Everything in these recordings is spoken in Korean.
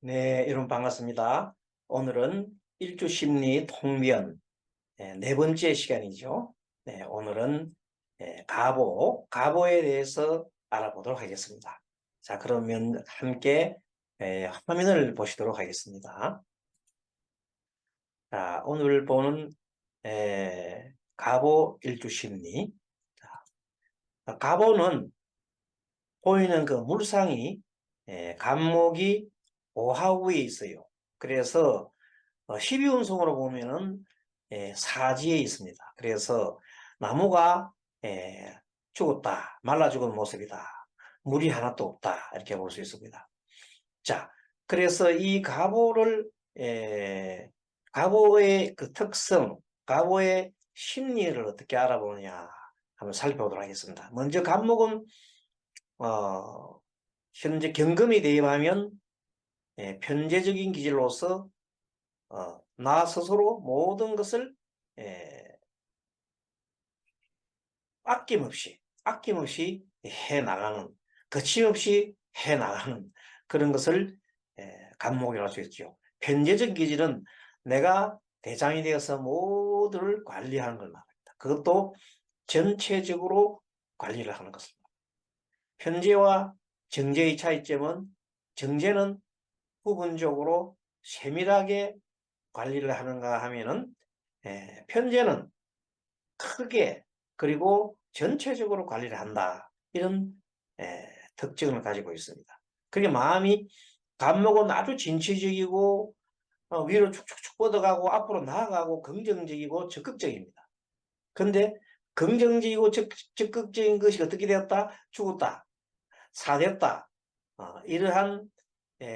네, 여러분 반갑습니다. 오늘은 일주심리 통변 네 번째 시간이죠. 네, 오늘은 가보에 대해서 알아보도록 하겠습니다. 자, 그러면 함께 화면을 보시도록 하겠습니다. 자, 오늘 보는 가보 일주심리. 자, 가보는 보이는 그 물상이 간목이 오하우에 있어요. 그래서 12운성으로 보면은 사지에 있습니다. 그래서 나무가 죽었다, 말라 죽은 모습이다, 물이 하나도 없다, 이렇게 볼 수 있습니다. 자, 그래서 이 가보의 그 특성, 가보의 심리를 어떻게 알아보느냐 한번 살펴보도록 하겠습니다. 먼저 간목은 현재 경금이 대입하면 편재적인 기질로서 나 스스로 모든 것을 아낌없이 해나가는, 거침없이 해나가는 그런 것을 간목이라고 할 수 있죠. 편재적 기질은 내가 대장이 되어서 모두를 관리하는 걸 말합니다. 그것도 전체적으로 관리를 하는 것입니다. 편재와 정재의 차이점은, 정재는 부분적으로 세밀하게 관리를 하는가 하면은 편재는 크게 그리고 전체적으로 관리를 한다, 이런 특징을 가지고 있습니다. 그게 마음이, 간목은 아주 진취적이고 위로 축축축 뻗어가고 앞으로 나아가고 긍정적이고 적극적입니다. 근데 긍정적이고 적극적인 것이 어떻게 되었다? 죽었다, 사됐다, 이러한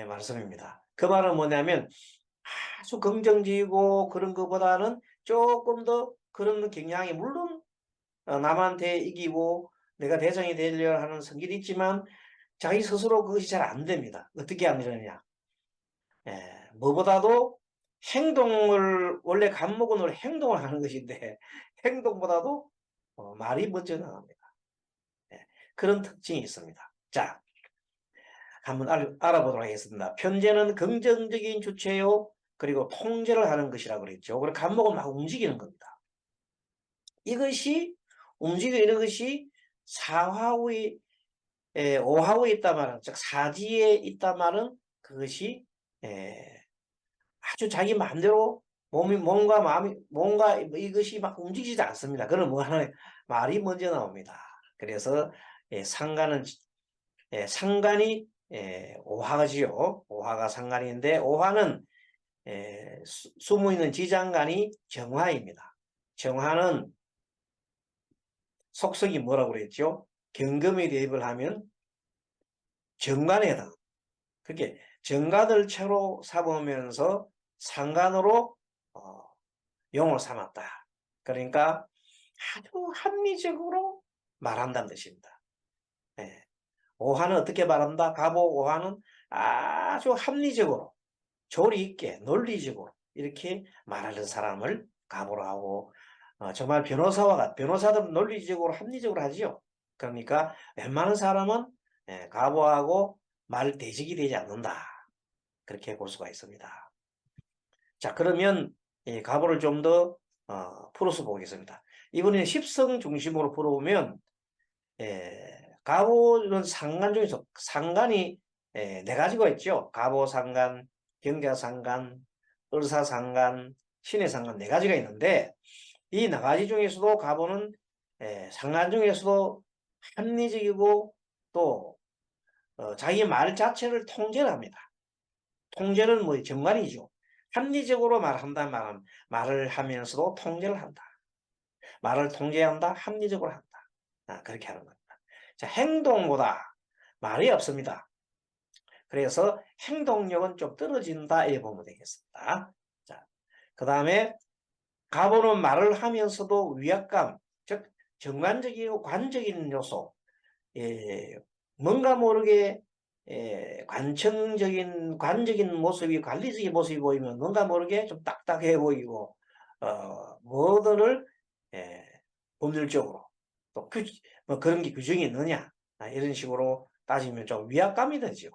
말씀입니다. 그 말은 뭐냐면 아주 긍정적이고 그런 것보다는 조금 더 그런 경향이, 물론 남한테 이기고 내가 대장이 되려 하는 성질이 있지만 자기 스스로 그것이 잘 안 됩니다. 어떻게 안 되느냐? 무엇보다도 행동을, 원래 간목은 원래 행동을 하는 것인데 행동보다도 말이 먼저 나갑니다. 그런 특징이 있습니다. 자, 한번 알아보도록 하겠습니다. 편재는 긍정적인 주체요, 그리고 통제를 하는 것이라고 그랬죠. 그리고 간목은 막 움직이는 겁니다. 이것이 움직이는 것이 사화의 오하우에 있단 말은, 즉 사지에 있단 말은, 그것이 아주 자기 마음대로 몸이, 몸과 마음이, 뭔가 이것이 막 움직이지 않습니다. 그럼 뭐 하나, 말이 먼저 나옵니다. 그래서 상간이 오화지요. 오화가 상간인데, 오화는 숨어있는 지장간이 정화입니다. 정화는 속성이 뭐라고 그랬죠? 경금에 대입을 하면 정관에 해당. 그렇게 정관을 채로 삼으면서 상관으로 용을 삼았다. 그러니까 아주 합리적으로 말한다는 뜻입니다. 오화는 어떻게 말한다? 가보 오화는 아주 합리적으로, 조리 있게, 논리적으로 이렇게 말하는 사람을 가보로 하고, 정말 변호사들은 논리적으로 합리적으로 하지요. 그러니까 웬만한 사람은 가보하고 말 대적이 되지 않는다, 그렇게 볼 수가 있습니다. 자, 그러면 이 가보를 좀 더 풀어서 보겠습니다. 이번에는 십성 중심으로 풀어보면, 가보는 상간 중에서 상간이 네 가지가 있죠. 가보상간, 경자상간, 을사상간, 신해상간, 네 가지가 있는데, 이 네 가지 중에서도 가보는 상간 중에서도 합리적이고 또 자기 말 자체를 통제를 합니다. 통제는 뭐 정관이죠. 합리적으로 말한다, 말을 하면서도 통제를 한다. 말을 통제한다, 합리적으로 한다. 그렇게 하는 겁니다. 자, 행동보다 말이 없습니다. 그래서 행동력은 좀 떨어진다, 이렇게 보면 되겠습니다. 자, 그 다음에 가보는 말을 하면서도 위압감, 즉 정관적이고 관적인 요소, 뭔가 모르게 관적인 모습이, 관리적인 모습이 보이면 뭔가 모르게 좀 딱딱해 보이고, 뭐들을 법률적으로 또 뭐 그런 게 규정이 있느냐, 이런 식으로 따지면 좀 위압감이 되죠.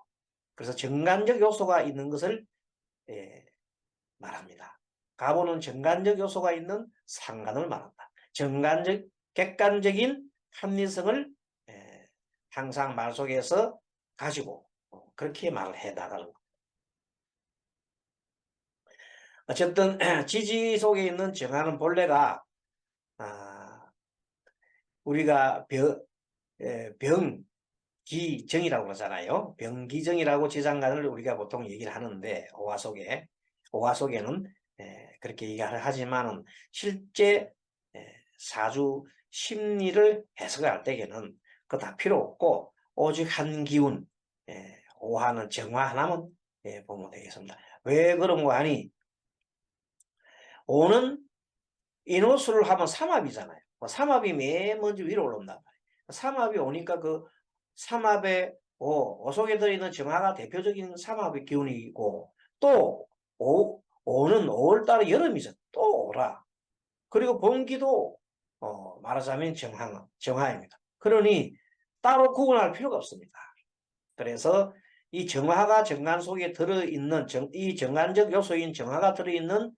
그래서 정관적 요소가 있는 것을 말합니다. 가보는 정관적 요소가 있는 상관을 말한다. 정관적, 객관적인 합리성을 항상 말 속에서 가지고 그렇게 말을 해 나가는 겁니다. 어쨌든 지지 속에 있는 정하는 본래가 우리가 병기정이라고 그러잖아요. 병기정이라고 지장간을 우리가 보통 얘기를 하는데 오화 속에는 그렇게 얘기를 하지만은 실제 사주 심리를 해석할 때에는 그거 다 필요 없고 오직 한 기운 오화는 정화 하나만 보면 되겠습니다. 왜 그런 거 하니 오는 인호수를 하면 삼합이잖아요. 삼합이 맨 먼저 위로 올라온단 말이에요. 삼합이 오니까 그 삼합의 오속에 들어있는 정화가 대표적인 삼합의 기운이고 또 오는 5월달에 여름이죠. 또 오라. 그리고 번기도 말하자면 정화입니다. 그러니 따로 구분할 필요가 없습니다. 그래서 이 정화가 정관 속에 들어있는 이 정관적 요소인 정화가 들어있는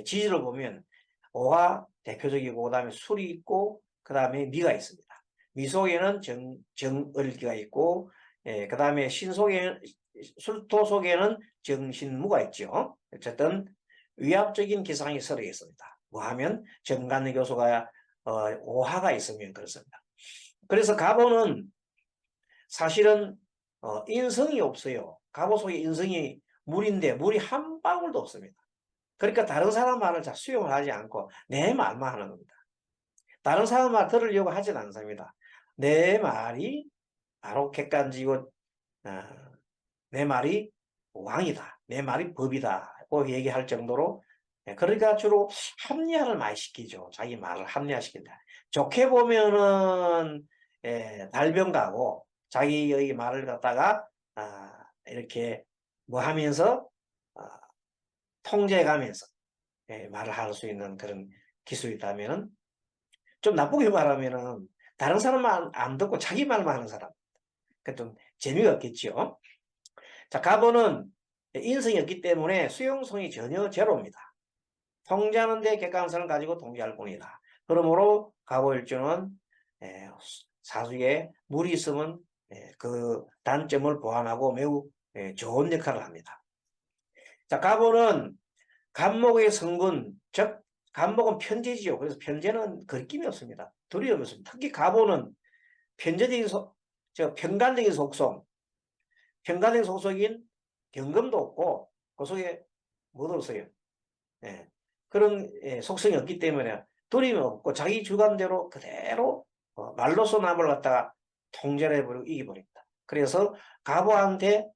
지지를 보면 오화 대표적이고 그 다음에 술이 있고 그 다음에 미가 있습니다. 미 속에는 정을기가 있고 그 다음에 술토 속에는 정신무가 있죠. 어쨌든 위압적인 기상이 서로 있습니다. 뭐하면 정관적 요소가 오화가 있으면 그렇습니다. 그래서 가보는 사실은 인성이 없어요. 갑오 속에 인성이 물인데 물이 한 방울도 없습니다. 그러니까 다른 사람 말을 잘 수용을 하지 않고 내 말만 하는 겁니다. 다른 사람 말 들으려고 하진 않습니다. 내 말이 바로 객관지고 내 말이 왕이다. 내 말이 법이다. 고 얘기할 정도로 그러니까 주로 합리화를 많이 시키죠. 자기 말을 합리화시킨다. 좋게 보면은 달변가고 자기의 말을 갖다가 이렇게 뭐 하면서 통제해가면서 말을 할 수 있는 그런 기술이 있다면은 좀 나쁘게 말하면은 다른 사람 말 안 듣고 자기 말만 하는 사람. 그 좀 재미가 없겠죠. 자, 가보는 인성이 없기 때문에 수용성이 전혀 제로입니다. 통제하는 데 객관성을 가지고 통제할 뿐이다. 그러므로 가보일주는 사주에 물이 있으면 그 단점을 보완하고 매우 좋은 역할을 합니다. 자, 가보는 간목의 성분, 즉 간목은 편제지요. 그래서 편제는 거리낌이 없습니다. 두려움이 없습니다. 특히 가보는 편관적인 속성, 편관적인 속성인 경금도 없고 그 속에 뭐도 없어요. 그런 속성이 없기 때문에 두려움이 없고 자기 주관대로 그대로 말로써 남을 갖다가 통제를 해버리고 이겨버립니다. 그래서 가보한테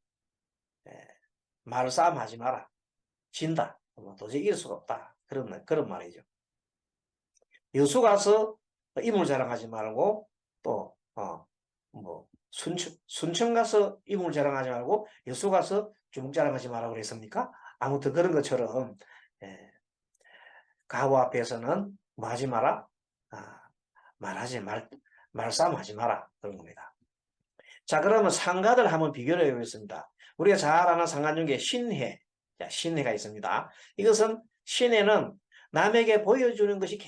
말싸움 하지 마라. 진다. 도저히 이길 수가 없다. 그런 말이죠. 여수 가서 이물 자랑하지 말고 또 순천 가서 이물 자랑하지 말고 여수 가서 주먹 자랑하지 말라고 그랬습니까? 아무튼 그런 것처럼 가부 앞에서는 뭐 하지 마라? 말싸움 하지 마라. 그런 겁니다. 자, 그러면 상가들 한번 비교를 해보겠습니다. 우리가 잘 아는 상가 중에 신해. 자, 신해가 있습니다. 이것은 신해는 남에게 보여주는 것이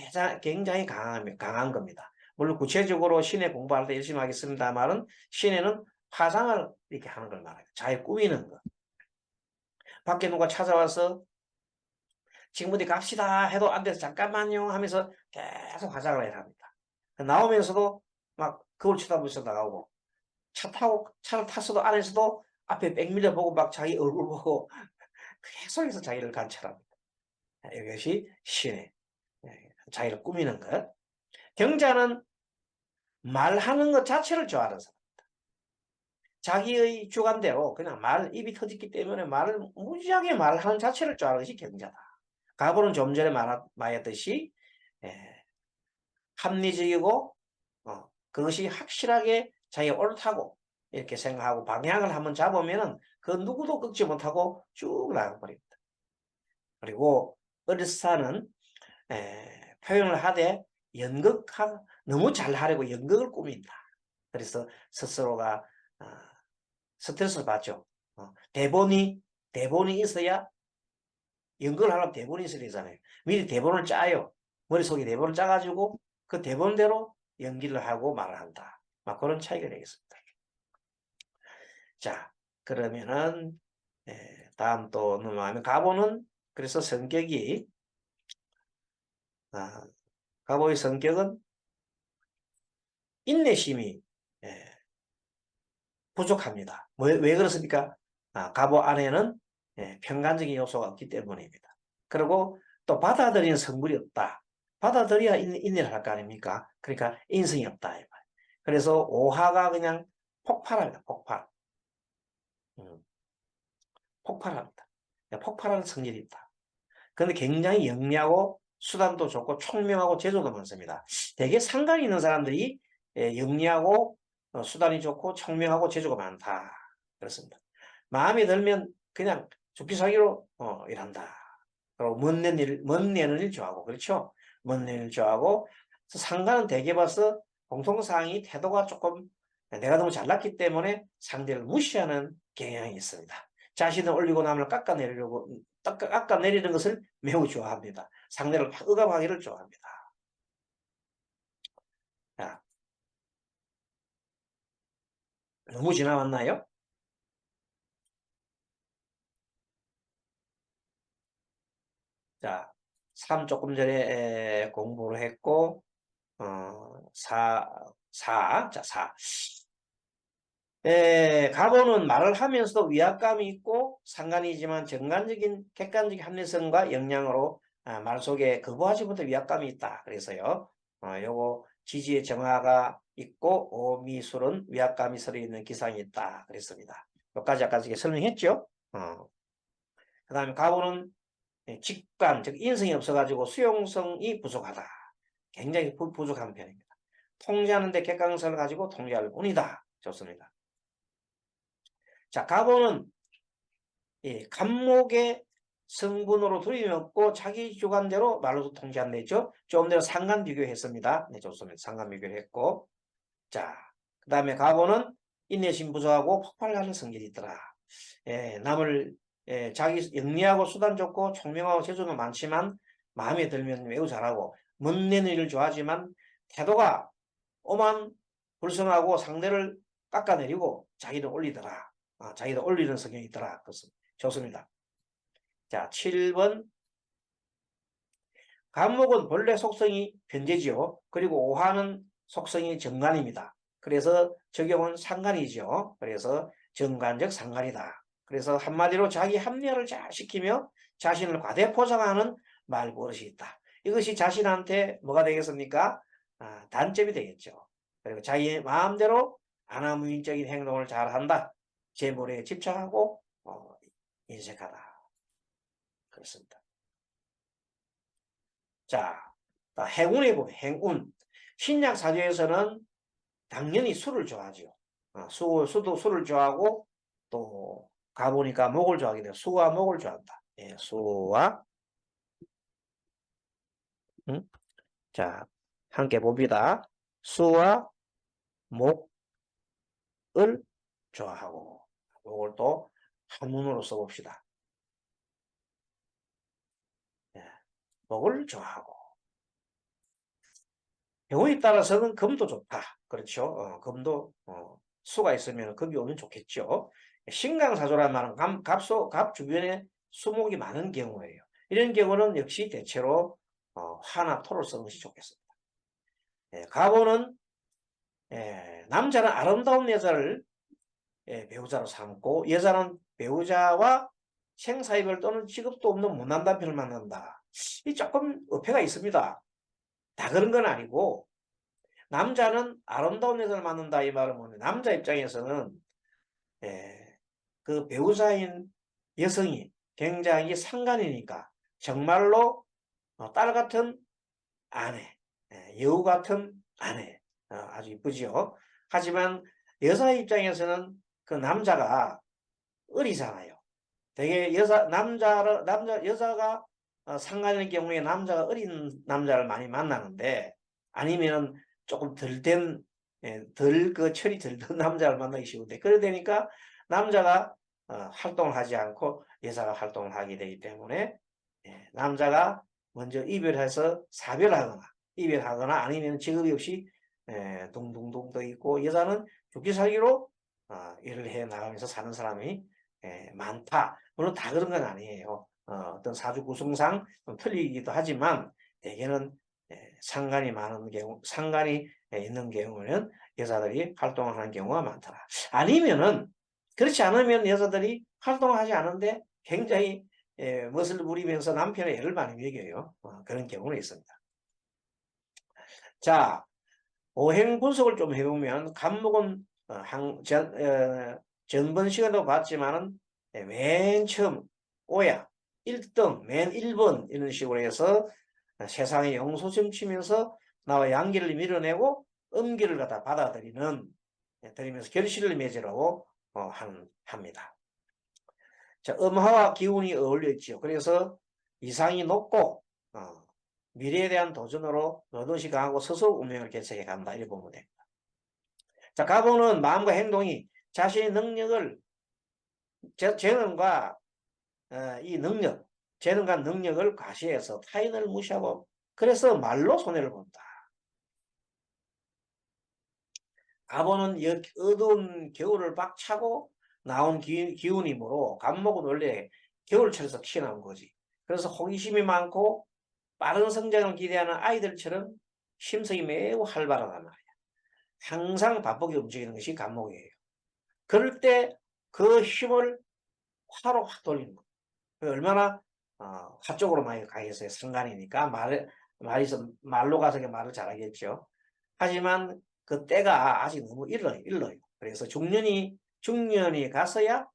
굉장히 강한 겁니다. 물론 구체적으로 신해 공부할 때 열심히 하겠습니다만은 신해는 화상을 이렇게 하는 걸 말해요. 잘 꾸미는 것. 밖에 누가 찾아와서 지금 어디 갑시다 해도 안 돼서 잠깐만요 하면서 계속 화장을 해야 합니다. 나오면서도 막 거울 쳐다보면서 나가고 차를 탔어도 안에서도 앞에 백밀러 보고 막 자기 얼굴 보고 계속해서 자기를 관찰합니다. 이것이 신의 자기를 꾸미는 것. 경자는 말하는 것 자체를 좋아하는 사람입니다. 자기의 주관대로 그냥 입이 터졌기 때문에 말을 무지하게 말하는 자체를 좋아하는 것이 경자다. 가보는 좀 전에 말했듯이 합리적이고 그것이 확실하게 자기가 옳다고 이렇게 생각하고 방향을 한번 잡으면은 그 누구도 꺾지 못하고 쭉 나가버립니다. 그리고 어리스타는 표현을 하되 너무 잘하려고 연극을 꾸민다. 그래서 스스로가 스트레스를 받죠. 대본이 있어야 연극을 하려면 대본이 있어야 되잖아요. 미리 대본을 짜요. 머릿속에 대본을 짜가지고 그 대본대로 연기를 하고 말을 한다. 막 그런 차이가 되겠습니다. 자, 그러면은 다음 또 넘어가면 가보는 그래서 성격이 가보의 성격은 인내심이 부족합니다. 왜 그렇습니까? 가보 안에는 평간적인 요소가 없기 때문입니다. 그리고 또 받아들이는 성물이 없다. 받아들여야 인내를 할 거 아닙니까? 그러니까 인성이 없다. 그래서 오하가 그냥 폭발합니다. 폭발. 폭발합니다. 폭발하는 성질이 있다. 그런데 굉장히 영리하고 수단도 좋고 총명하고 재주도 많습니다. 되게 상관이 있는 사람들이 영리하고 수단이 좋고 총명하고 재주가 많다. 그렇습니다. 마음에 들면 그냥 죽기 살기로 일한다. 그리고 멋내는 일 좋아하고 그렇죠? 멋내는 일 좋아하고 상관은 대개 봐서 공통사항이 태도가 조금 내가 너무 잘났기 때문에 상대를 무시하는 경향이 있습니다. 자신을 올리고 남을 깎아내리는 것을 매우 좋아합니다. 상대를 억압하기를 좋아합니다. 자, 너무 지나왔나요? 자, 3 조금 전에 공부를 했고 4. 자, 4. 가보는 말을 하면서도 위압감이 있고 상관이지만 정관적인 객관적인 합리성과 역량으로 말 속에 거부하지 못할 위압감이 있다. 그래서요. 요거 지지의 정화가 있고 오미술은 위압감이 서려 있는 기상이 있다. 그랬습니다. 여기까지 아까 설명했죠. 그 다음에 가보는 직관, 즉 인성이 없어가지고 수용성이 부족하다. 굉장히 부족한 편입니다. 통제하는데 객관성을 가지고 통제할 뿐이다. 좋습니다. 자, 가보는 감목의 성분으로 두림이 없고 자기 주관대로 말로도 통제한다 했죠. 조금 전에 상관 비교했습니다. 네, 좋습니다. 상관 비교를 했고. 자, 그 다음에 가보는 인내심 부족하고 폭발하는 성질이 있더라. 남을 자기 영리하고 수단 좋고 총명하고 재주는 많지만 마음에 들면 매우 잘하고 멋내는 일을 좋아하지만 태도가 오만 불성하고 상대를 깎아내리고 자기를 올리더라. 자기를 올리는 성향이 있더라. 그렇습니다. 좋습니다. 자, 7번. 간목은 본래 속성이 변제지요. 그리고 오화는 속성이 정관입니다. 그래서 적용은 상관이죠. 그래서 정관적 상관이다. 그래서 한마디로 자기 합리화를 잘 시키며 자신을 과대포장하는 말버릇이 있다. 이것이 자신한테 뭐가 되겠습니까? 단점이 되겠죠. 그리고 자기 마음대로 아나무인적인 행동을 잘한다. 재물에 집착하고 인색하다. 그렇습니다. 자, 행운에 보면 행운. 신약 사주에서는 당연히 술을 좋아하죠. 수도 술을 좋아하고 또 가보니까 목을 좋아하게 돼요. 수와 목을 좋아한다. 예, 수와 자, 함께 봅니다. 수와 목을 좋아하고 목을 또 한문으로 써봅시다. 예, 목을 좋아하고 경우에 따라서는 금도 좋다. 그렇죠. 금도 수가 있으면 금이 오면 좋겠죠. 신강사조란 말은 갑 주변에 수목이 많은 경우예요. 이런 경우는 역시 대체로 화나 토를 쓰는 것이 좋겠습니다. 갑오는 남자는 아름다운 여자를 배우자로 삼고 여자는 배우자와 생사이별 또는 직업도 없는 못난 남편을 만난다. 이 조금 어폐가 있습니다. 다 그런 건 아니고 남자는 아름다운 여자를 만난다 이 말은 뭐냐. 남자 입장에서는 그 배우자인 여성이 굉장히 상관이니까 정말로 딸 같은 아내, 여우 같은 아내 아주 이쁘지요. 하지만 여자 입장에서는 그 남자가 어리잖아요. 되게 여자가 상관일 경우에 남자가 어린 남자를 많이 만나는데 아니면 조금 덜 그 철이 덜 든 남자를 만나기 쉬운데 그러다 보니까 남자가 활동을 하지 않고 여자가 활동을 하게 되기 때문에 남자가 먼저 이별해서 이별하거나 아니면 직업이 없이 둥둥둥 떠 있고 여자는 죽기 살기로 일을 해 나가면서 사는 사람이 많다. 물론 다 그런 건 아니에요. 어떤 사주 구성상 좀 틀리기도 하지만 대개는 상관이 있는 경우는 여자들이 활동을 하는 경우가 많더라. 아니면은 그렇지 않으면 여자들이 활동하지 않은데 굉장히 멋을 부리면서 남편의 애를 많이 먹여요. 그런 경우는 있습니다. 자, 오행 분석을 좀 해보면 간목은 전번 시간도 봤지만은 맨 처음 오야 1등 맨 1번 이런 식으로 해서 세상에 영소점 치면서 나와 양기를 밀어내고 음기를 갖다 들이면서 결실을 맺으라고 합니다. 자, 음화와 기운이 어울려 있죠. 그래서 이상이 높고 미래에 대한 도전으로 노릇이 강하고 스스로 운명을 개척해 간다. 이렇게 보면 됩니다. 자, 가보는 마음과 행동이 자신의 능력을 재능과 재능과 능력을 과시해서 타인을 무시하고 그래서 말로 손해를 본다. 가보는 어두운 겨울을 박차고 나온 기운이므로 간목은 원래 겨울철에서 튀어나온 거지. 그래서 호기심이 많고 빠른 성장을 기대하는 아이들처럼 심성이 매우 활발하단 말이야. 항상 바쁘게 움직이는 것이 간목이에요. 그럴 때 그 힘을 화로 확 돌리는 거예요. 얼마나 화 쪽으로 많이 가겠어요. 성간이니까 말로 가서 말을 잘하겠죠. 하지만 그 때가 아직 너무 일러요. 그래서 중년이 지나서야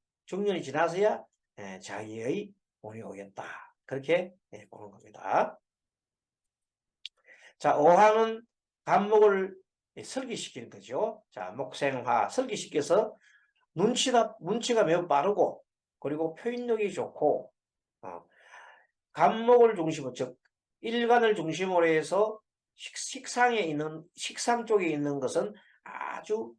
자기의 운이 오겠다. 그렇게 보는 겁니다. 자, 오화는 간목을 설기시키는 거죠. 자, 목생화 설기시켜서 눈치가 매우 빠르고 그리고 표현력이 좋고 간목을 중심으로 즉 일간을 중심으로 해서 식상 쪽에 있는 것은 아주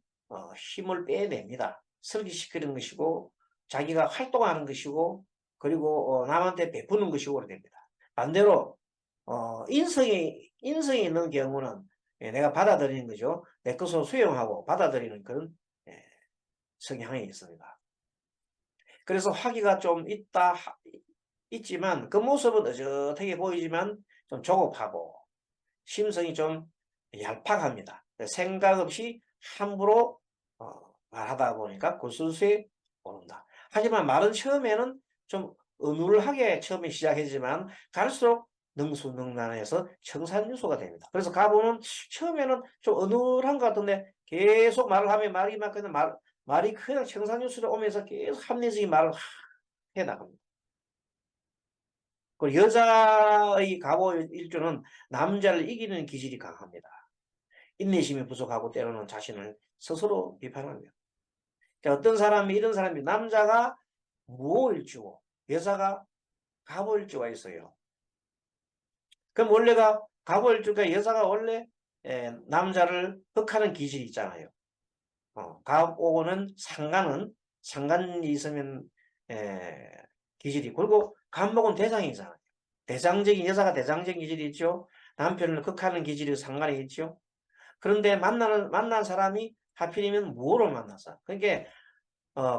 힘을 빼냅니다. 설기시키는 것이고 자기가 활동하는 것이고 그리고 남한테 베푸는 것이고 됩니다. 반대로 인성이 있는 경우는 내가 받아들이는 거죠. 내 것으로 수용하고 받아들이는 그런 성향이 있습니다. 그래서 화기가 좀 있지만 그 모습은 어젓하게 보이지만 좀 조급하고 심성이 좀 얄팍합니다. 생각 없이 함부로 말하다 보니까 구술수에 오른다. 하지만 말은 처음에는 좀 어눌하게 처음에 시작했지만 갈수록 능수능란해서 청산유소가 됩니다. 그래서 가보면 처음에는 좀 어눌한 것 같은데 계속 말을 하면 말이 그냥 청산유소로 오면서 계속 합리적인 말을 해나갑니다. 그리고 여자의 갑오 일주는 남자를 이기는 기질이 강합니다. 인내심이 부족하고 때로는 자신을 스스로 비판합니다. 그러니까 이런 사람이 남자가 무오일주고 여자가 갑오일주가 있어요. 그럼 원래가 갑오일주가 여자가 원래 남자를 흑하는 기질이 있잖아요. 갑오는 상간이 있으면 기질이 그리고 간목은 대장이잖아요. 여자가 대장적인 기질이 있죠. 남편을 극하는 기질이 상간이 있죠. 그런데 만난 사람이 하필이면 무호를 만나서 그러니까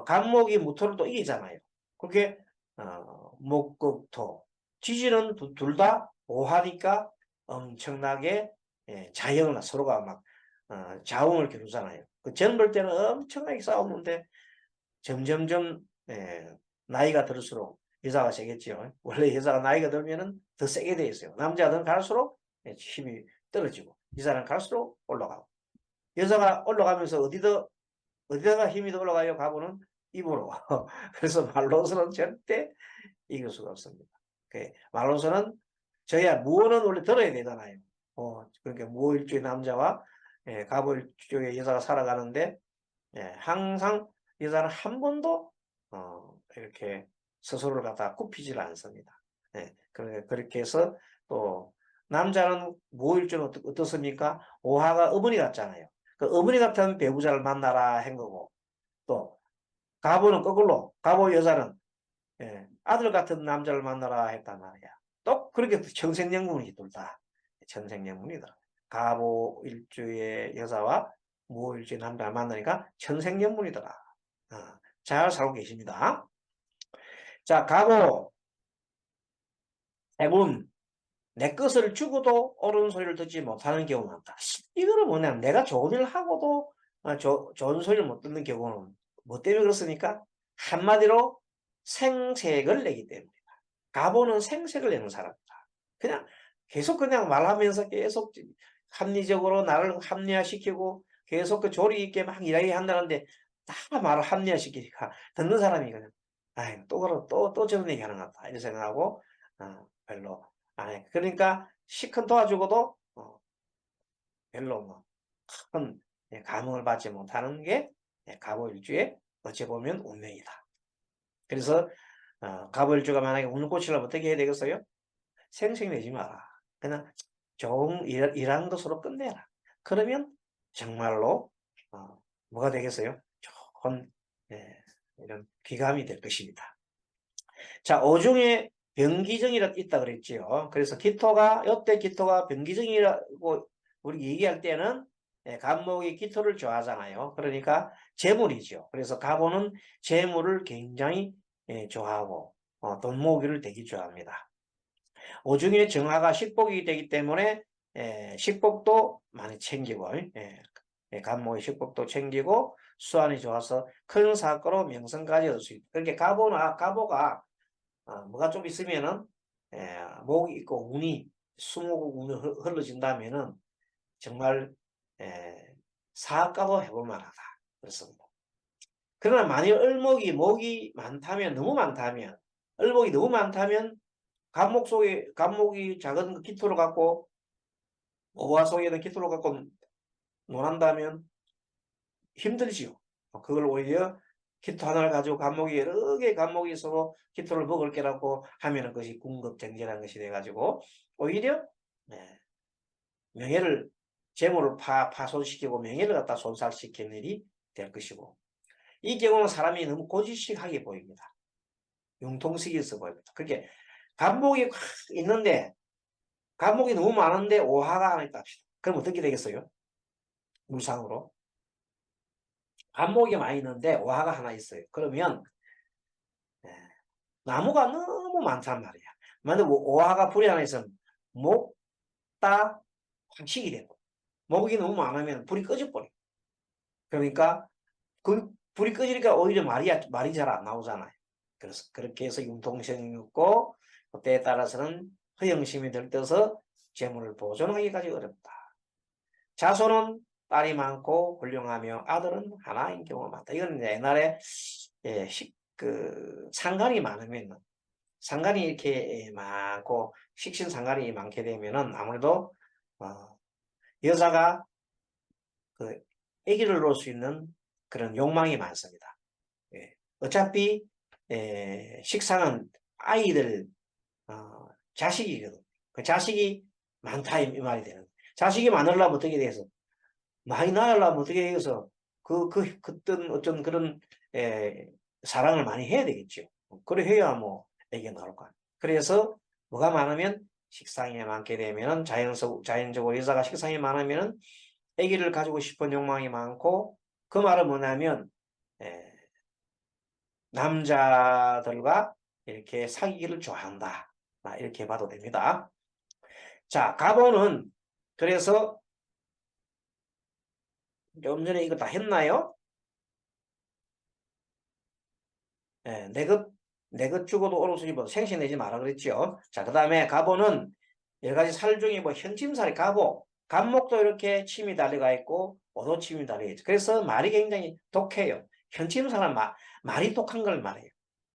간목이 무토를 또 이기잖아요. 그렇게 목극토 지지는 둘 다 오하니까 엄청나게 자영을 서로가 막 자웅을 겨루잖아요. 그 전볼 때는 엄청나게 싸우는데 점점점 나이가 들수록 여자가 세겠죠. 원래 여자가 나이가 들면은 더 세게 돼 있어요. 남자들은 갈수록 힘이 떨어지고 여자는 갈수록 올라가고 여자가 올라가면서 어디다가 힘이 더 올라가요? 가보는 입으로. 그래서 말로서는 절대 이길 수가 없습니다. 말로서는 저야 무어는 원래 들어야 되잖아요. 그러니까 무어일주의 남자와 갑오일주의 여자가 살아가는데 항상 여자는 한 번도 이렇게 스스로를 갖다 굽히질 않습니다. 그렇게 해서 또 남자는 무오일주는 어떻습니까? 오화가 어머니 같잖아요. 그 어머니 같은 배우자를 만나라 한 거고 또 가보는 거꾸로, 가보 여자는 아들 같은 남자를 만나라 했단 말이야. 또 그렇게 천생연분이 둘 다. 천생연분이더라. 가보 일주의 여자와 모 일주의 남자를 만나니까 천생연분이더라. 잘 살고 계십니다. 자, 가보 해군. 내 것을 주고도 옳은 소리를 듣지 못하는 경우가 많다. 이거는 뭐냐면 내가 좋은 일을 하고도 좋은 소리를 못 듣는 경우는 뭐 때문에 그렇습니까? 한마디로 생색을 내기 때문이다. 가보는 생색을 내는 사람이다. 그냥 계속 그냥 말하면서 계속 합리적으로 나를 합리화시키고 계속 그 조리 있게 막 이야기한다는데 다 말을 합리화시키니까 듣는 사람이 그냥 아이 또 그러 또 저런 얘기 하는 것 같다 이런 생각하고 별로 안 해. 그러니까 시큰 도와주고도 별로 뭐큰 감흥을 받지 못하는 게 갑오일주의 어찌 보면 운명이다. 그래서 갑오일주가 만약에 운을 꽂히려면 어떻게 해야 되겠어요? 생색내지 마라. 그냥 좋은 일하는 것으로 끝내라. 그러면 정말로 뭐가 되겠어요? 좋은 이런 귀감이 될 것입니다. 자, 오중에 병기정이라 있다 그랬지요. 그래서 기토가 이때 기토가 병기정이라고 우리 얘기할 때는 갑목이 기토를 좋아하잖아요. 그러니까 재물이죠. 그래서 갑오는 재물을 굉장히 좋아하고 돈 모으기를 되게 좋아합니다. 오중에 정화가 식복이 되기 때문에 식복도 많이 챙기고 갑목의 식복도 챙기고 수완이 좋아서 큰 사건으로 명성까지 얻을 수 있다. 그렇게 갑오가 뭐가 좀 있으면은 목이 있고 운이 수목 운이 흘러진다면은 정말 사업가도 해볼 만하다. 그렇습니다. 그러나 만일 목이 많다면 너무 많다면 을목이 너무 많다면 갑목이 작은 기토를 갖고 오화 속에는 기토를 갖고 논한다면 힘들지요. 그걸 오히려 기토 하나를 가지고 갑목이 여러 개의 갑목이 서로 기토를 먹을 게라고 하면은 그것이 궁극정제라는 것이 돼가지고 오히려 명예를 재물을 파손시키고 명예를 갖다 손살시키는 일이 될 것이고 이 경우는 사람이 너무 고지식하게 보입니다. 융통식이 있어 보입니다. 그렇게 갑목이 확 있는데 갑목이 너무 많은데 오화가 하나 있다 합시다. 그럼 어떻게 되겠어요? 물상으로 갑목이 많이 있는데 오화가 하나 있어요. 그러면 나무가 너무 많단 말이야. 만약 오화가 불이 하나 있으면 목다 황식이 되고 목이 너무 많으면 불이 꺼져버려. 그러니까 그 불이 꺼지니까 오히려 말이 잘 안 나오잖아요. 그래서 그렇게 해서 융통성이 없고 때에 따라서는 허영심이 들떠서 재물을 보존하기까지 어렵다. 자손은 딸이 많고 훌륭하며 아들은 하나인 경우가 많다. 이건 옛날에 상간이 많으면 상간이 이렇게 많고 식신상간이 많게 되면은 아무래도 여자가 그 아기를 놓을 수 있는 그런 욕망이 많습니다. 어차피 식상은 아이들 자식이거든. 그 자식이 많다 이 말이 되는. 자식이 많으려면 어떻게 돼서 많이 낳으려면 어떻게 해서 어떤 그런 사랑을 많이 해야 되겠죠. 그래 해야 뭐 애기가 나올 거 아니에요. 그래서 뭐가 많으면 식상이 많게 되면은 자연적으로 여자가 식상이 많으면은 아기를 가지고 싶은 욕망이 많고 그 말은 뭐냐면 남자들과 이렇게 사귀기를 좋아한다. 이렇게 봐도 됩니다. 자, 갑오는 그래서 좀 전에 이거 다 했나요? 내것 주고도 오른손이 뭐 생신내지 마라 그랬죠. 자, 그 다음에 갑오는 여러 가지 살 중에 뭐 현침살이 갑오, 갑목도 이렇게 침이 달려가 있고 오도침이 달려 있죠. 그래서 말이 굉장히 독해요. 현침살은 말이 독한 걸 말해요.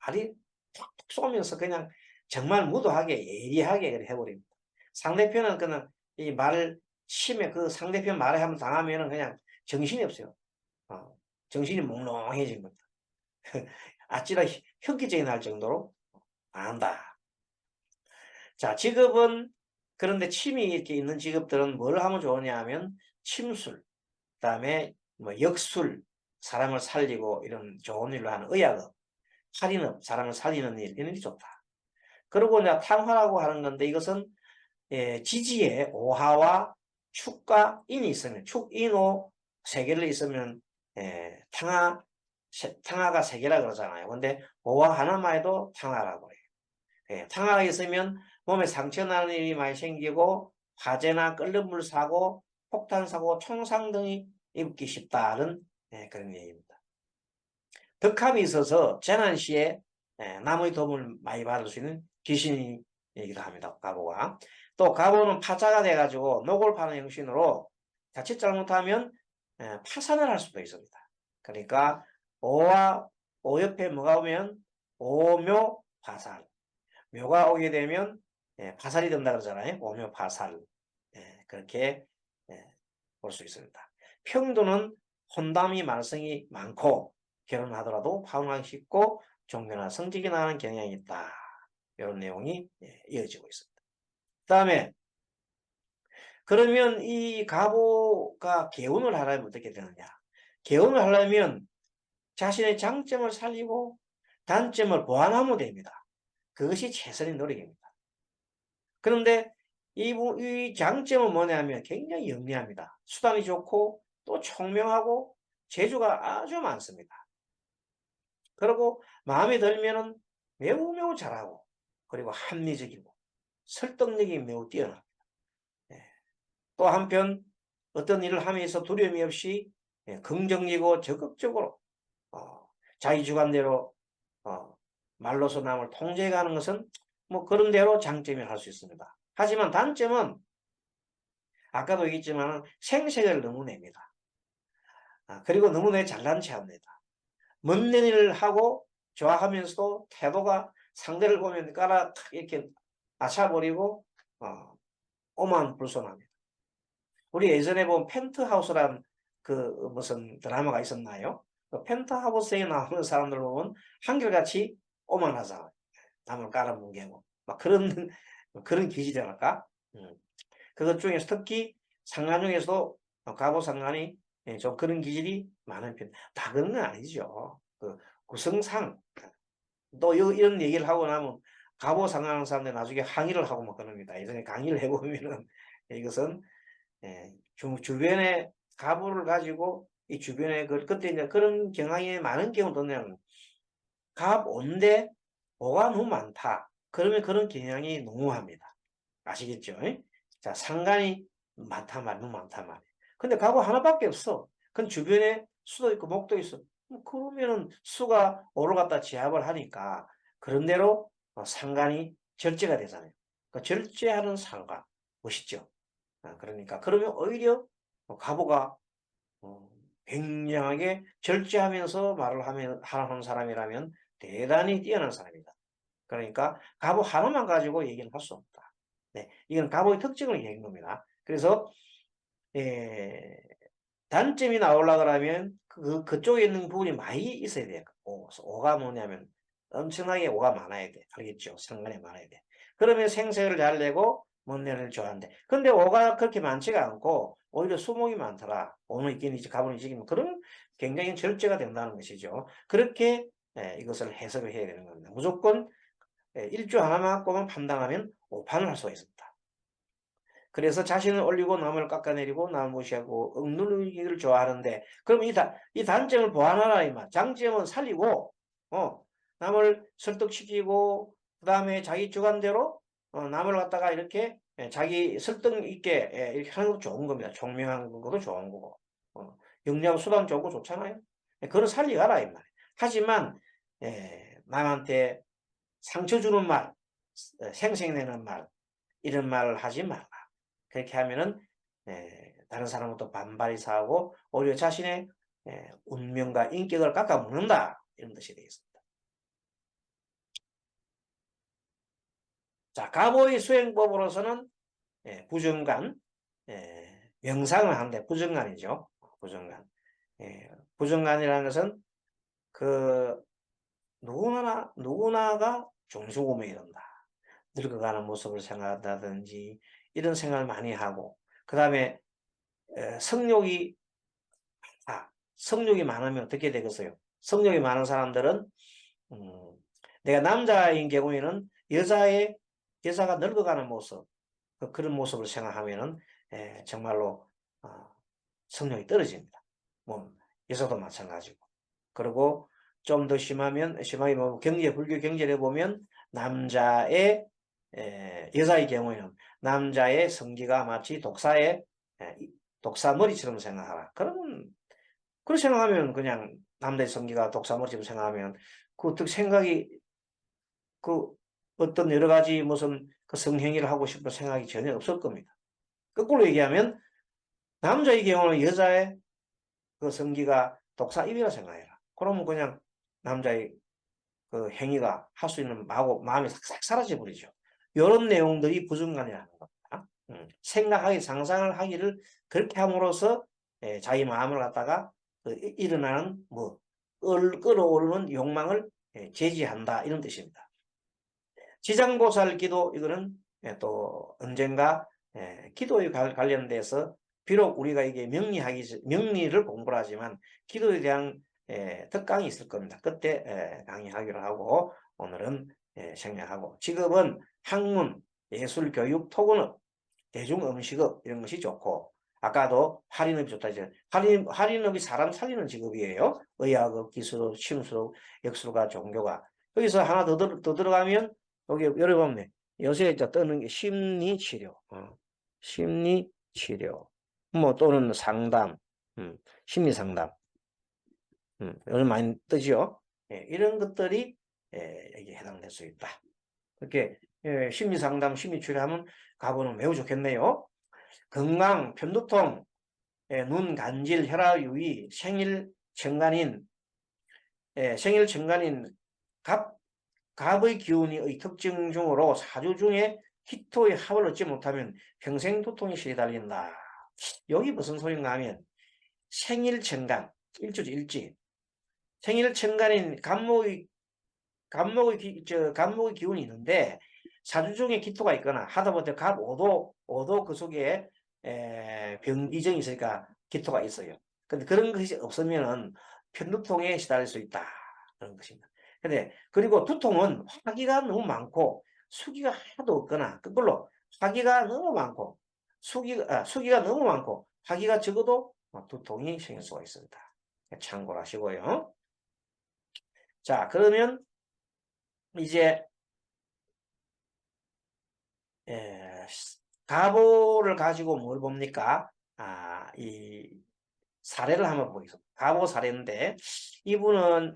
말이 톡톡 쏘면서 그냥 정말 무도하게 예리하게 해버립니다. 상대편은 그냥 이 말을 치면 그 상대편 말에 한번 당하면은 그냥 정신이 없어요. 정신이 몽롱해진 겁니다. 아찔하 혈기적이 날 정도로 안다. 자, 직업은 그런데 침이 이렇게 있는 직업들은 뭘 하면 좋으냐 하면 침술, 그다음에 뭐 역술, 사람을 살리고 이런 좋은 일로 하는 의학업, 살인업, 사람을 살리는 일, 이런 일이 좋다. 그리고 이제 탕화라고 하는 건데 이것은 지지에 오하와 축과 인이 있으면 축인호 세 개를 있으면 탕화가 세 개라 그러잖아요. 근데 오화 하나만 해도 탕화라고 해요. 탕화가 있으면 몸에 상처 나는 일이 많이 생기고 화재나 끓는 물 사고 폭탄 사고 총상 등이 입기 쉽다는 그런 얘기입니다. 덕함이 있어서 재난 시에 남의 도움을 많이 받을 수 있는 귀신이기도 합니다. 가보가. 또 가보는 파자가 돼가지고 녹을 파는 형신으로 자칫 잘못하면 파산을 할 수도 있습니다. 그러니까 오와 오 옆에 뭐가 오면 오묘 파살. 묘가 오게 되면 파살이 된다 그러잖아요. 오묘 파살. 그렇게 볼 수 있습니다. 평도는 혼담이 말썽이 많고 결혼하더라도 파혼하기 쉽고 종교나 성직이 나는 경향이 있다. 이런 내용이 이어지고 있습니다. 그 다음에 그러면 이 가보가 개운을 하려면 어떻게 되느냐. 개운을 하려면 자신의 장점을 살리고 단점을 보완하면 됩니다. 그것이 최선의 노력입니다. 그런데 이 장점은 뭐냐면 굉장히 영리합니다. 수단이 좋고 또 총명하고 재주가 아주 많습니다. 그리고 마음에 들면은 매우 잘하고 그리고 합리적이고 설득력이 매우 뛰어납니다. 또 한편 어떤 일을 하면서 두려움이 없이 긍정적이고 적극적으로 자기 주관대로 말로서 남을 통제해가는 것은 뭐 그런 대로 장점이라 할 수 있습니다. 하지만 단점은 아까도 얘기했지만 생색을 너무 냅니다. 그리고 너무 잘난 체합니다. 멋낸 일을 하고 좋아하면서도 태도가 상대를 보면 깔아 이렇게 아차버리고 오만 불손합니다. 우리 예전에 본 펜트하우스란 그 무슨 드라마가 있었나요? 그 펜트하우스에 나오는 사람들 보면 한결같이 오만하잖아요. 남을 깔아뭉개고 막 그런 기질이랄까? 그것 중에서 특히 상관 중에서도 갑오 상관이 좀 그런 기질이 많은 편. 다 그런 건 아니죠. 그 구성상 또 이런 얘기를 하고 나면 갑오 상관하는 사람들 나중에 항의를 하고 막 그럽니다. 예전에 강의를 해보면은 이것은 주변에 갑오를 가지고 이 주변에 그때 이제 그런 경향이 많은 경우도는 갑오인데 오가 너무 많다. 그러면 그런 경향이 농후합니다. 아시겠죠? 자, 상관이 많다 말, 너무 많다 말. 근데 갑오 하나밖에 없어. 그건 주변에 수도 있고 목도 있어. 그러면은 수가 오를 갖다 지합을 하니까 그런 대로 상관이 절제가 되잖아요. 그 절제하는 상관 멋있죠. 그러니까 그러면 오히려 갑오가 굉장하게 절제하면서 말을 하는 사람이라면 대단히 뛰어난 사람이다. 그러니까 갑오 하나만 가지고 얘기는 할 수 없다. 네, 이건 갑오의 특징을 얘기한 겁니다. 그래서 단점이 나오려고 하면 그쪽에 있는 부분이 많이 있어야 돼요. 오가 뭐냐면 엄청나게 오가 많아야 돼. 알겠죠? 상관이 많아야 돼. 그러면 생색을 잘 내고 못내는 좋아한대. 근데 오가 그렇게 많지가 않고 오히려 수목이 많더라. 오는 있긴 이제 가보는 지금 그런 굉장히 절제가 된다는 것이죠. 그렇게 이것을 해석을 해야 되는 겁니다. 무조건 일주 하나만 꼬만 판단하면 오판을 할 수가 있습니다. 그래서 자신을 올리고 남을 깎아내리고 남을 무시하고 억누르기를 좋아하는데 그럼 이 단점을 보완하라 이 말. 장점은 살리고 남을 설득시키고 그 다음에 자기 주관대로 남을 갖다가 이렇게 자기 설득 있게 이렇게 하는 것도 좋은 겁니다. 총명한 것도 좋은 거고 영리하고 수단 좋은 거 좋잖아요. 그걸 살리가라 이 말. 하지만 남한테 상처 주는 말, 생색내는 말 이런 말을 하지 말라. 그렇게 하면은 다른 사람은 또 반발이 사고 오히려 자신의 운명과 인격을 깎아먹는다 이런 뜻이 되겠습니다. 자, 갑오의 수행법으로서는 부정간 명상을 하는데 부정간이죠. 부정간. 부정간이라는 것은 그 누구나가 종수고명이 된다. 늙어가는 모습을 생각한다든지 이런 생각을 많이 하고 그 다음에 성욕이 많다. 성욕이 많으면 어떻게 되겠어요? 성욕이 많은 사람들은 내가 남자인 경우에는 여자가 늙어가는 모습, 그런 모습을 생각하면은 정말로 성욕이 떨어집니다. 뭐 여자도 마찬가지고. 그리고 좀 더 심하게 뭐 불교 경제를 보면 여자의 경우에는 남자의 성기가 마치 독사머리처럼 생각하라. 그렇게 생각하면 그냥 남자의 성기가 독사머리처럼 생각하면 그 생각이 그 어떤 여러 가지 무슨 그 성행위를 하고 싶은 생각이 전혀 없을 겁니다. 거꾸로 얘기하면 남자의 경우는 여자의 그 성기가 독사입이라 생각해라. 그러면 그냥 남자의 그 행위가 할 수 있는 마음이 싹 사라져 버리죠. 이런 내용들이 부정관이라는 겁니다. 상상을 하기를 그렇게 함으로써 자기 마음을 갖다가 일어나는 끌어오르는 욕망을 제지한다 이런 뜻입니다. 지장보살 기도 이거는 또 언젠가 기도에 관련돼서 비록 우리가 이게 명리를 공부를 하지만 기도에 대한 특강이 있을 겁니다. 그때 강의하기로 하고 오늘은 생략하고 지금은 학문, 예술, 교육, 토건업, 대중음식업 이런 것이 좋고 아까도 할인업이 좋다 했죠. 할인업이 사람 살리는 직업이에요. 의학업, 기술업, 침수업, 역술가, 종교가. 여기서 하나 더 들어가면 여기 여러분 요새 뜨는 게 심리치료, 심리치료, 뭐 또는 상담, 심리상담, 요즘 많이 뜨죠. 이런 것들이 여기에 해당될 수 있다. 이렇게 심리상담, 심리치료하면 가보면 매우 좋겠네요. 건강, 편두통, 눈 간질, 혈압 유의, 생일 정간인 갑의 기운의 특징 중으로 사주 중에 기토의 합을 얻지 못하면 평생 두통이 시달린다. 여기 무슨 소린가 하면 생일 정간, 일지 생일 정간인 간목의 기운이 있는데 사주 중에 기토가 있거나 하다못해 갑 5도 그 속에 병이정이 있으니까 기토가 있어요. 근데 그런 것이 없으면은 편두통에 시달릴 수 있다. 그런 것입니다. 그리고 두통은 화기가 너무 많고 수기가 하나도 없거나 그걸로 화기가 너무 많고 수기가 너무 많고 화기가 적어도 두통이 생길 수가 있습니다. 참고를 하시고요. 자, 그러면 이제 가보를 가지고 뭘 봅니까? 이 사례를 한번 보겠습니다. 가보 사례인데 이분은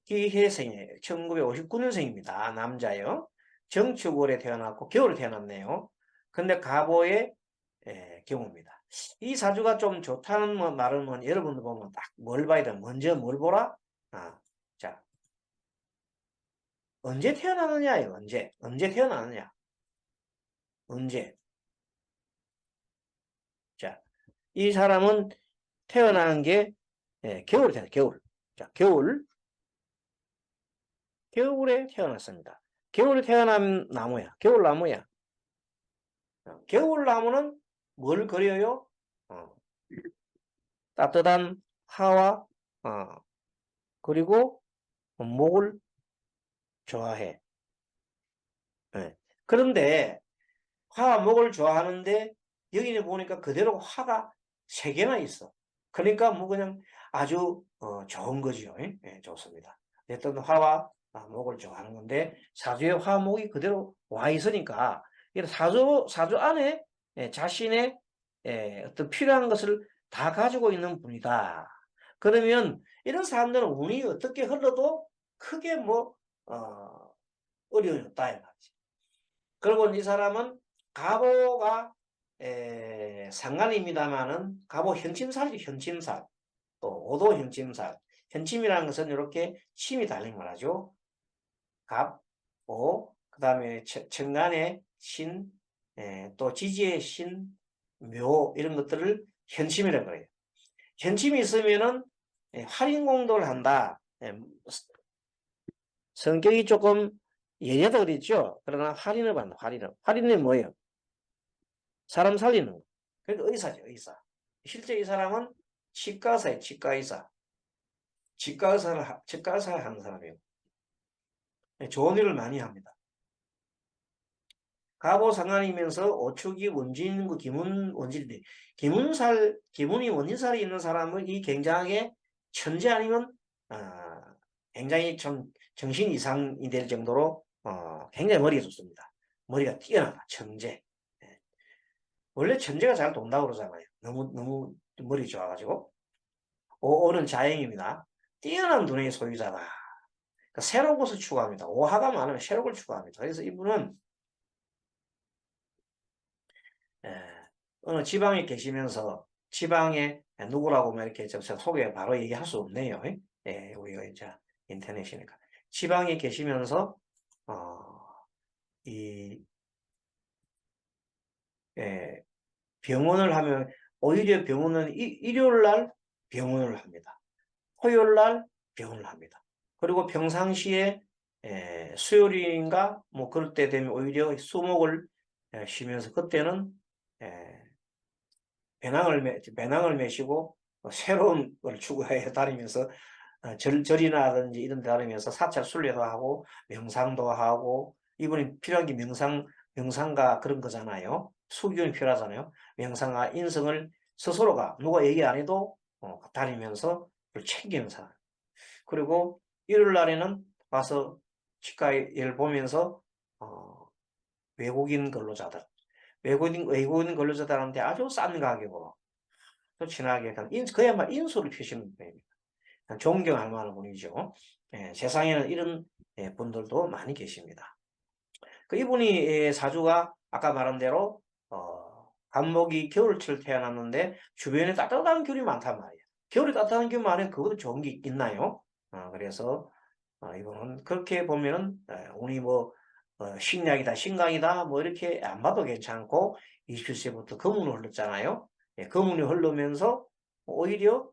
기해생이에요. 1959년생입니다. 남자요. 정축월에 태어났고 겨울에 태어났네요. 근데 가보의 경우입니다. 이 사주가 좀 좋다는 말은 여러분들 보면 딱 뭘 봐야 돼? 먼저 뭘 보라? 자, 언제 태어나느냐예요. 언제 태어나느냐? 언제? 자, 이 사람은 태어난 게 겨울에 태어났어요. 겨울. 자, 겨울에 태어났습니다. 겨울에 태어난 나무야. 겨울나무야. 겨울나무는 뭘 그려요? 따뜻한 하와 그리고 목을 좋아해. 그런데 화와 목을 좋아하는데 여기는 보니까 그대로 화가 3개나 있어. 그러니까 뭐 그냥 아주 좋은 거죠. 좋습니다. 어떤 화와 목을 좋아하는 건데 사주에 화, 목이 그대로 와 있으니까 사주 안에 자신의 어떤 필요한 것을 다 가지고 있는 분이다. 그러면 이런 사람들은 운이 어떻게 흘러도 크게 어려움이 없다. 이 말이지. 그리고 이 사람은 갑오가 상간입니다만은 갑오 현침살이죠. 현침살. 또 오도 현침살. 현침이라는 것은 이렇게 침이 달린 말하죠. 갑, 오, 그 다음에 천간의 신, 또 지지의 신, 묘 이런 것들을 현침이라고 그래요. 현침이 있으면은 활인공도를 한다. 성격이 조금 예리하다 그랬죠. 그러나 활인을 한다. 활인은 뭐예요? 사람 살리는 거. 그러니까 의사죠. 의사. 실제 이 사람은 치과의사예요. 치과의사. 치과의사를 하는 사람이에요. 좋은 일을 많이 합니다. 갑오상관이면서 오축이 원진구 기문 원진인데 기문이 원진살이 있는 사람은 이 굉장하게 천재 아니면 굉장히 좀 정신 이상이 될 정도로 굉장히 머리가 좋습니다. 머리가 뛰어나다. 천재. 예. 원래 천재가 잘 돈다고 그러잖아요. 너무 머리 좋아가지고. 오는 자행입니다. 뛰어난 두뇌의 소유자다. 그러니까 새로운 것을 추구합니다. 오하가 많으면 새로운 걸 추구합니다. 그래서 이분은 어느 지방에 계시면서 지방에 누구라고 뭐 이렇게 소개 바로 얘기할 수 없네요. 예, 우리가 이제 인터넷이니까 지방에 계시면서 이 병원을 하면 오히려 병원은 일요일 날 병원을 합니다. 화요일 날 병원을 합니다. 그리고 평상시에 수요일인가 뭐 그럴 때 되면 오히려 수목을 쉬면서 그때는 배낭을 메시고 새로운 걸 추구해 다니면서 절이나 하든지 이런 데 다니면서 사찰 순례도 하고 명상도 하고 이분이 필요한 게 명상가 그런 거잖아요. 수기운이 필요하잖아요. 명상과 인성을 스스로가 누가 얘기 안 해도 다니면서 챙기는 사람. 그리고 일요일 날에는 와서 치과를 보면서 외국인 근로자들 외국인 근로자들한테 아주 싼 가격으로 또 친하게 그야말로 인수를 피시는 분입니다. 존경할 만한 분이죠. 세상에는 이런 분들도 많이 계십니다. 이분이 사주가 아까 말한 대로 간목이 겨울철 태어났는데 주변에 따뜻한 귤이 많단 말이에요. 겨울에 따뜻한 귤 말에 그것도 좋은 게 있나요? 그래서 이거는 그렇게 보면은 운이 뭐 신약이다 신강이다 뭐 이렇게 안 봐도 괜찮고 27세부터 금운이 흘렀잖아요. 금운이 흐르면서 오히려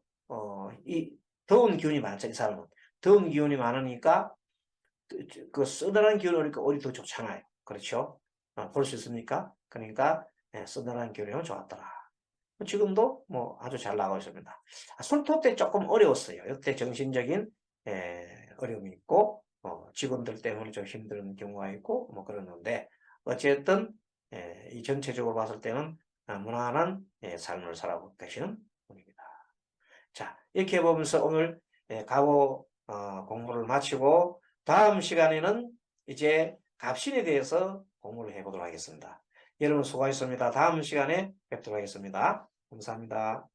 이 더운 기운이 많죠. 이 사람은 더운 기운이 많으니까 그 쓰다란 기운이 오니까 오히려 더 좋잖아요. 그렇죠? 볼 수 있습니까? 그러니까 쓰다란 기운이 좋았더라. 지금도 뭐 아주 잘 나가고 있습니다. 술토 때 조금 어려웠어요. 이때 정신적인 어려움이 있고 직원들 때문에 좀 힘든 경우가 있고 뭐 그러는데 어쨌든 이 전체적으로 봤을 때는 무난한 삶을 살아가고 계시는 분입니다. 자, 이렇게 보면서 오늘 가보 공부를 마치고 다음 시간에는 이제 갑신에 대해서 공부를 해보도록 하겠습니다. 여러분 수고하셨습니다. 다음 시간에 뵙도록 하겠습니다. 감사합니다.